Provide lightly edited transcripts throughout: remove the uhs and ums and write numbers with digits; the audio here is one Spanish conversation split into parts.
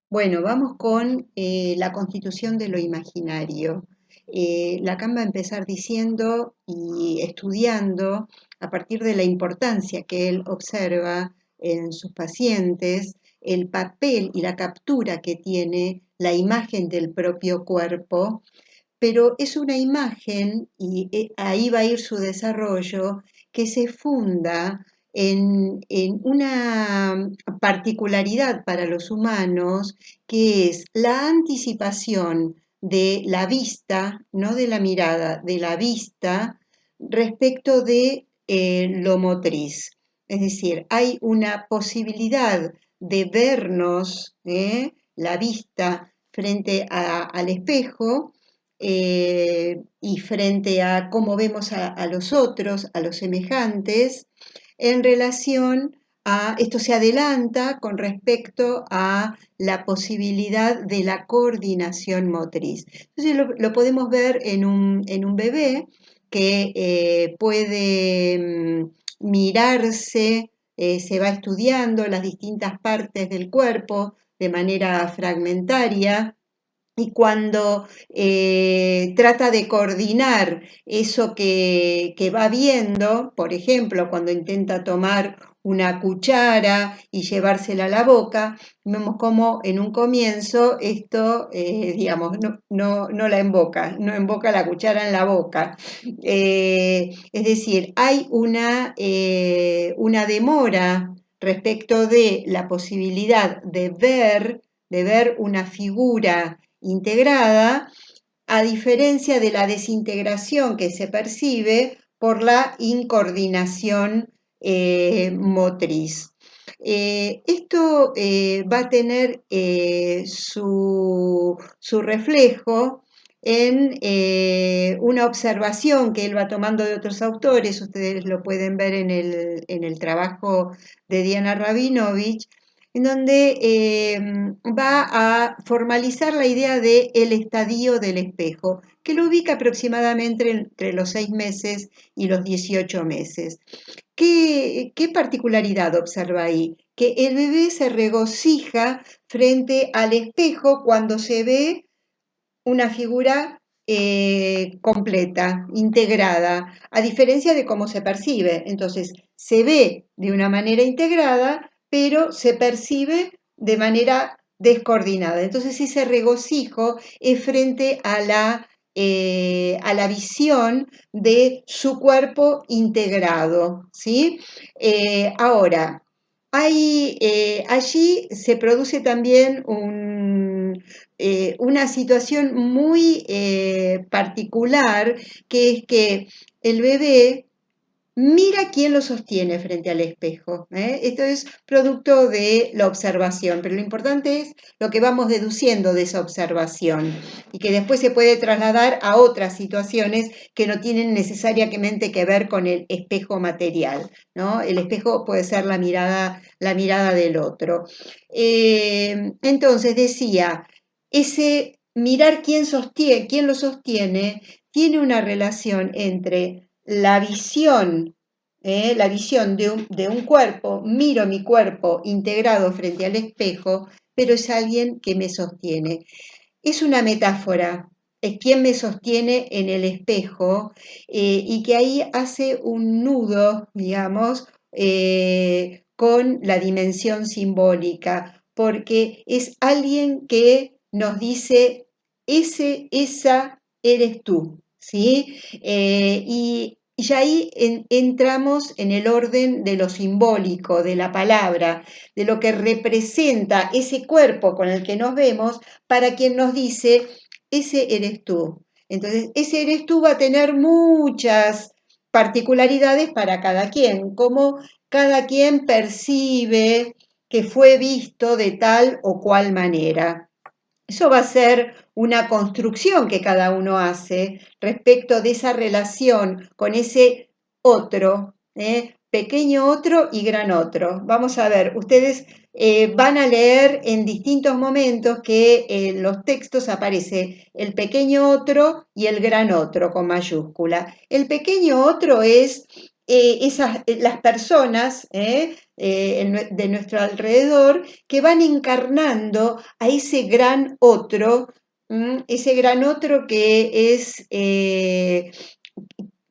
Bueno, vamos con la constitución de lo imaginario. Lacan va a empezar diciendo y estudiando a partir de la importancia que él observa en sus pacientes, el papel y la captura que tiene la imagen del propio cuerpo, pero es una imagen, y ahí va a ir su desarrollo, que se funda en una particularidad para los humanos, que es la anticipación de la vista, no de la mirada, de la vista respecto de lo motriz. Es decir, hay una posibilidad de vernos, la vista frente al espejo, y frente a cómo vemos a los otros, a los semejantes, en relación a, esto se adelanta con respecto a la posibilidad de la coordinación motriz. Entonces lo podemos ver en un bebé que puede mirarse, se va estudiando las distintas partes del cuerpo de manera fragmentaria, y cuando trata de coordinar eso que va viendo, por ejemplo, cuando intenta tomar una cuchara y llevársela a la boca, vemos como en un comienzo esto, digamos, no la emboca, no emboca la cuchara en la boca. Es decir, hay una demora respecto de la posibilidad de ver una figura integrada, a diferencia de la desintegración que se percibe por la incoordinación motriz. Esto va a tener su reflejo en una observación que él va tomando de otros autores. Ustedes lo pueden ver en el trabajo de Diana Rabinovich, en donde va a formalizar la idea de el estadio del espejo, que lo ubica aproximadamente entre los 6 meses y los 18 meses. ¿Qué particularidad observa ahí? Que el bebé se regocija frente al espejo cuando se ve una figura completa, integrada, a diferencia de cómo se percibe. Entonces, se ve de una manera integrada, pero se percibe de manera descoordinada. Entonces, ese regocijo es frente a la visión de su cuerpo integrado, ¿sí? Ahora, allí se produce también una situación muy particular, que es que el bebé mira quién lo sostiene frente al espejo. Esto es producto de la observación, pero lo importante es lo que vamos deduciendo de esa observación y que después se puede trasladar a otras situaciones que no tienen necesariamente que ver con el espejo material, ¿no? El espejo puede ser la mirada del otro. Entonces decía, ese mirar quién lo sostiene, tiene una relación entre la visión de un cuerpo, miro mi cuerpo integrado frente al espejo, pero es alguien que me sostiene. Es una metáfora, es quien me sostiene en el espejo, y que ahí hace un nudo, digamos, con la dimensión simbólica, porque es alguien que nos dice, esa eres tú, ¿sí? Y ahí entramos en el orden de lo simbólico, de la palabra, de lo que representa ese cuerpo con el que nos vemos, para quien nos dice, ese eres tú. Entonces, ese eres tú va a tener muchas particularidades para cada quien, como cada quien percibe que fue visto de tal o cual manera. Eso va a ser una construcción que cada uno hace respecto de esa relación con ese otro, pequeño otro y gran otro. Vamos a ver, ustedes van a leer en distintos momentos que en los textos aparece el pequeño otro y el gran otro con mayúscula. El pequeño otro es las personas de nuestro alrededor que van encarnando a ese gran otro, ese gran otro que es,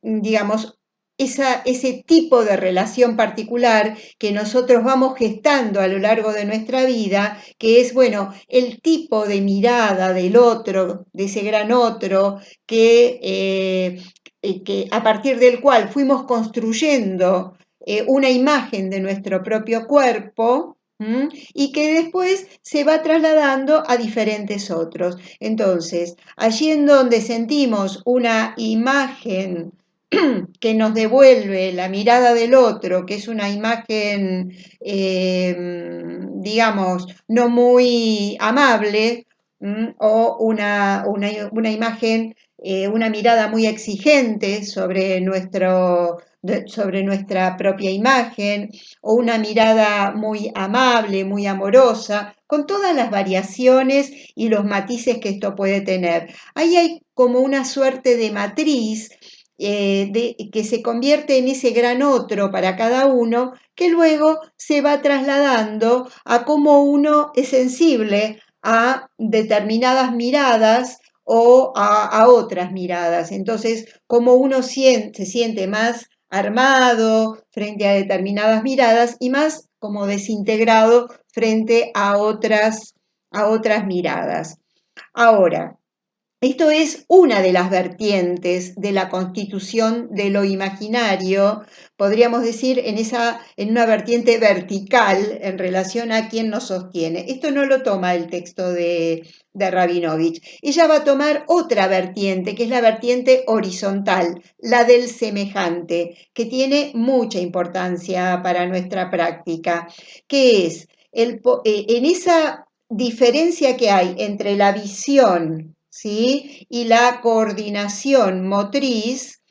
digamos, ese tipo de relación particular que nosotros vamos gestando a lo largo de nuestra vida, que es, bueno, el tipo de mirada del otro, de ese gran otro, que a partir del cual fuimos construyendo una imagen de nuestro propio cuerpo. Y que después se va trasladando a diferentes otros. Entonces, allí en donde sentimos una imagen que nos devuelve la mirada del otro, que es una imagen, digamos, no muy amable, o una imagen, una mirada muy exigente sobre nuestra propia imagen, o una mirada muy amable, muy amorosa, con todas las variaciones y los matices que esto puede tener. Ahí hay como una suerte de matriz que se convierte en ese gran otro para cada uno, que luego se va trasladando a cómo uno es sensible a determinadas miradas o a otras miradas. Entonces, cómo uno se siente más armado frente a determinadas miradas y más como desintegrado frente a otras miradas. Ahora, esto es una de las vertientes de la constitución de lo imaginario, podríamos decir, en una vertiente vertical en relación a quien nos sostiene. Esto no lo toma el texto de Rabinovich. Ella va a tomar otra vertiente, que es la vertiente horizontal, la del semejante, que tiene mucha importancia para nuestra práctica, que es en esa diferencia que hay entre la visión, ¿sí?, y la coordinación motriz,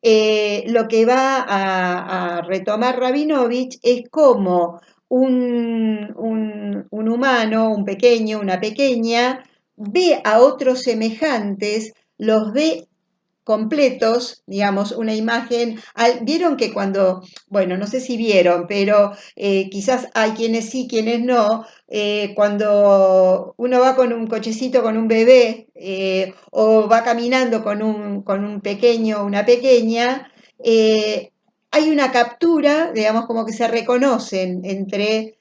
lo que va a retomar Rabinovich es cómo un humano, un pequeño, una pequeña, ve a otros semejantes, los ve completos, digamos, una imagen. Vieron que cuando, bueno, no sé si vieron, pero quizás hay quienes sí, quienes no, cuando uno va con un cochecito con un bebé o va caminando con un pequeño o una pequeña, hay una captura, digamos, como que se reconocen entre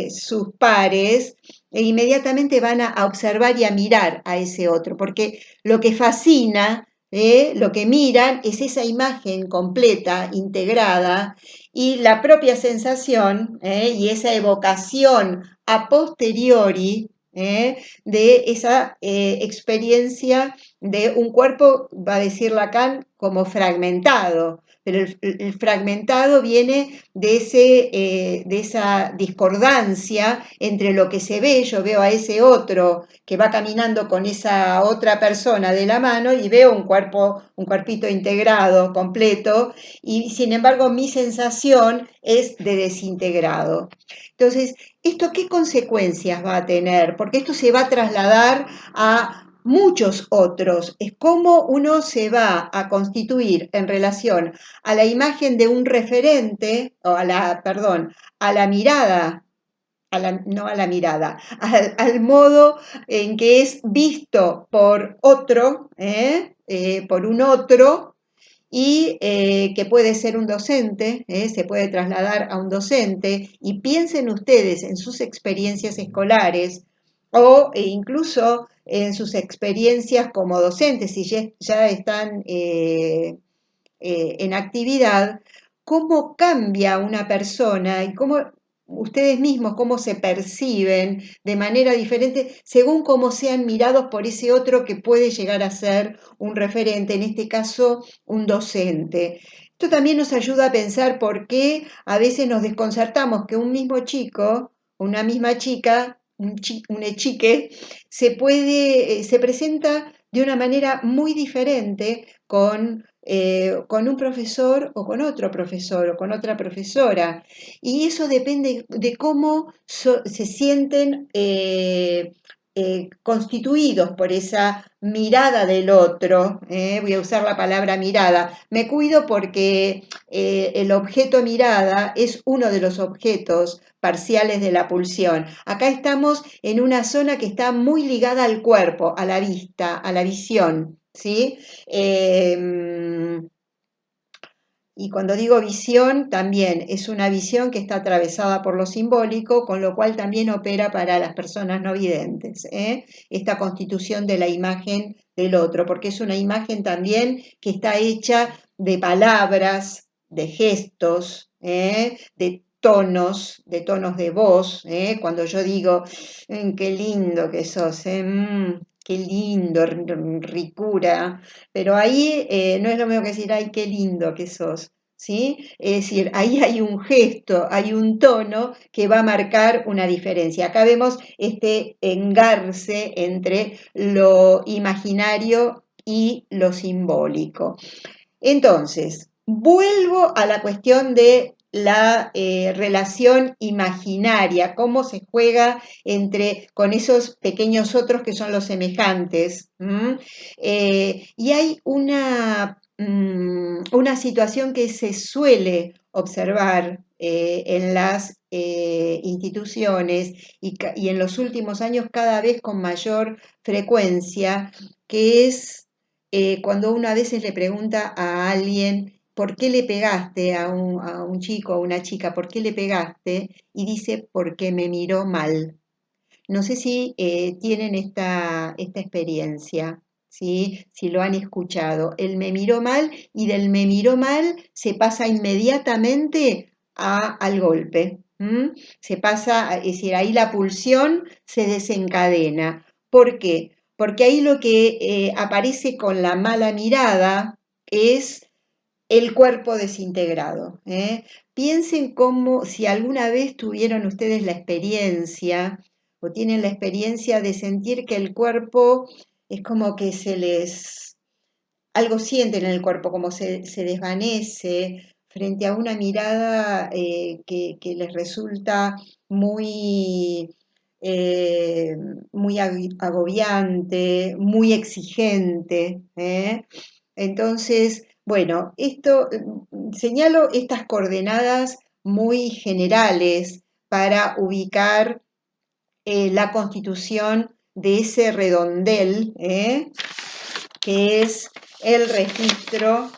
sus pares e inmediatamente van a observar y a mirar a ese otro, porque lo que fascina, lo que miran es esa imagen completa, integrada, y la propia sensación y esa evocación a posteriori de esa experiencia de un cuerpo, va a decir Lacan, como fragmentado. Pero el fragmentado viene de esa discordancia entre lo que se ve. Yo veo a ese otro que va caminando con esa otra persona de la mano y veo un cuerpito integrado, completo, y sin embargo mi sensación es de desintegrado. Entonces, ¿esto qué consecuencias va a tener? Porque esto se va a trasladar a muchos otros. Es cómo uno se va a constituir en relación a la imagen de un referente, o perdón, a la mirada, no a la mirada, al modo en que es visto por otro, por un otro, y que puede ser un docente, se puede trasladar a un docente, y piensen ustedes en sus experiencias escolares o incluso en sus experiencias como docentes, si ya están en actividad, cómo cambia una persona y cómo ustedes mismos, cómo se perciben de manera diferente según cómo sean mirados por ese otro que puede llegar a ser un referente, en este caso un docente. Esto también nos ayuda a pensar por qué a veces nos desconcertamos que un mismo chico, una misma chica, un chique, se presenta de una manera muy diferente con un profesor o con otro profesor o con otra profesora. Y eso depende de cómo se sienten constituidos por esa mirada del otro, voy a usar la palabra mirada, me cuido porque el objeto mirada es uno de los objetos parciales de la pulsión. Acá estamos en una zona que está muy ligada al cuerpo, a la vista, a la visión, ¿sí? Y cuando digo visión, también es una visión que está atravesada por lo simbólico, con lo cual también opera para las personas no videntes, esta constitución de la imagen del otro, porque es una imagen también que está hecha de palabras, de gestos, de tonos de voz. Cuando yo digo, qué lindo que sos, qué lindo, ricura, pero ahí no es lo mismo que decir, ay, qué lindo que sos, ¿sí? Es decir, ahí hay un gesto, hay un tono que va a marcar una diferencia. Acá vemos este engarce entre lo imaginario y lo simbólico. Entonces, vuelvo a la cuestión de la relación imaginaria, cómo se juega con esos pequeños otros que son los semejantes. Y hay una situación que se suele observar en las instituciones y en los últimos años cada vez con mayor frecuencia, que es cuando uno a veces le pregunta a alguien, ¿por qué le pegaste a un chico o a una chica? ¿Por qué le pegaste? Y dice, porque me miró mal. No sé si tienen esta experiencia, ¿sí? Si lo han escuchado. El me miró mal y del me miró mal se pasa inmediatamente al golpe. Se pasa, es decir, ahí la pulsión se desencadena. ¿Por qué? Porque ahí lo que aparece con la mala mirada es el cuerpo desintegrado. Piensen cómo, si alguna vez tuvieron ustedes la experiencia o tienen la experiencia de sentir que el cuerpo es como que algo sienten en el cuerpo, como se desvanece frente a una mirada que les resulta muy, eh, muy agobiante, muy exigente. Entonces, bueno, señalo estas coordenadas muy generales para ubicar la constitución de ese redondel, que es el registro,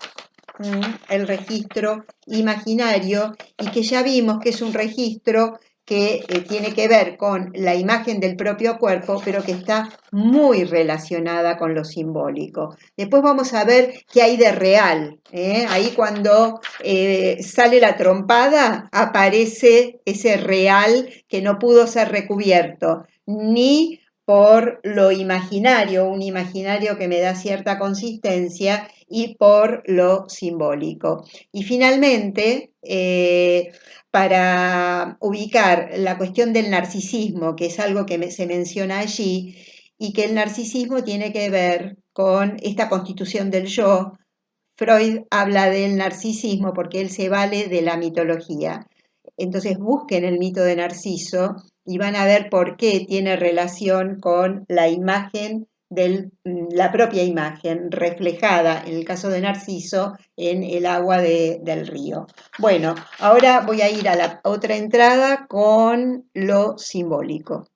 el registro imaginario, y que ya vimos que es un registro que tiene que ver con la imagen del propio cuerpo, pero que está muy relacionada con lo simbólico. Después vamos a ver qué hay de real. Ahí cuando sale la trompada, aparece ese real que no pudo ser recubierto, ni por lo imaginario, un imaginario que me da cierta consistencia, y por lo simbólico. Y finalmente, para ubicar la cuestión del narcisismo, que es algo que se menciona allí, y que el narcisismo tiene que ver con esta constitución del yo. Freud habla del narcisismo porque él se vale de la mitología. Entonces busquen el mito de Narciso y van a ver por qué tiene relación con la imagen la propia imagen reflejada, en el caso de Narciso, en el agua del río. Bueno, ahora voy a ir a la otra entrada con lo simbólico.